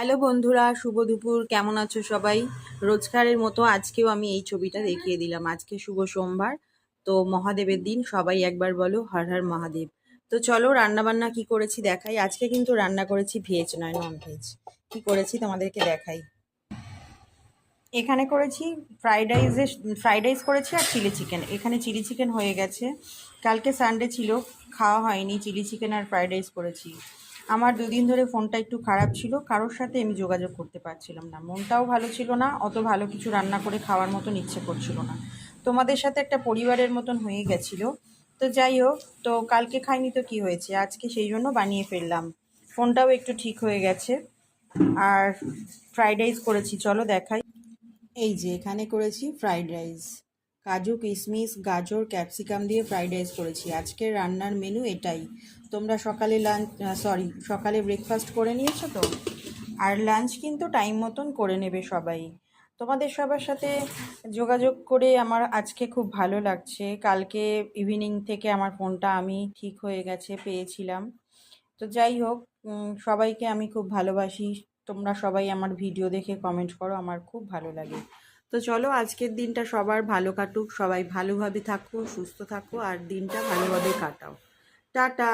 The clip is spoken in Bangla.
হ্যালো বন্ধুরা, শুভ দুপুর। কেমন আছো সবাই? রোজকারের মতো আজকেও আমি এই ছবিটা দেখিয়ে দিলাম। আজকে শুভ সোমবার, তো মহাদেবের দিন। সবাই একবার বলো হর হর মহাদেব। তো চলো রান্না বান্না কি করেছি দেখাই। আজকে কিন্তু রান্না করেছি ভেজ নয়, নন ভেজ। কি করেছি তোমাদেরকে দেখাই। এখানে করেছি ফ্রাইড রাইস করেছি আর চিলি চিকেন। এখানে চিলি চিকেন হয়ে গেছে। কালকে সানডে ছিল, খাওয়া হয়নি। চিলি চিকেন আর ফ্রাইড রাইস করেছি। আমার দুদিন ধরে ফোনটা একটু খারাপ ছিল, কারোর সাথে আমি যোগাযোগ করতে পারছিলাম না, মনটাও ভালো ছিল না, অত ভালো কিছু রান্না করে খাওয়ার মতন ইচ্ছে করছিল না। তোমাদের সাথে একটা পরিবারের মতন হয়ে গেছিলো। তো যাই হোক, তো কালকে খাইনি তো কি হয়েছে, আজকে সেই জন্য বানিয়ে ফেললাম। ফোনটাও একটু ঠিক হয়ে গেছে। আর ফ্রাইড রাইস করেছি, চলো দেখাই। এই যে এখানে করেছি ফ্রাইড রাইস, কাজু কিশমিশ গাজর ক্যাপসিকাম দিয়ে ফ্রাইড রাইস করেছি। আজকের রান্নার মেনু এটাই। তোমরা সকালে সকালে ব্রেকফাস্ট করে নিয়েছো তো? আর লাঞ্চ কিন্তু টাইম মতন করে নেবে সবাই। তোমাদের সবার সাথে যোগাযোগ করে আমার আজকে খুব ভালো লাগছে। কালকে ইভিনিং থেকে আমার ফোনটা আমি ঠিক হয়ে গেছে, পেয়েছিলাম। তো যাই হোক, সবাইকে আমি খুব ভালোবাসি। তোমরা সবাই আমার ভিডিও দেখে কমেন্ট করো, আমার খুব ভালো লাগে। তো চলো আজকের দিনটা সবার ভালো কাটুক, সবাই ভালোভাবে থাকো, সুস্থ থাকো, আর দিনটা ভালোভাবে কাটাও। টাটা।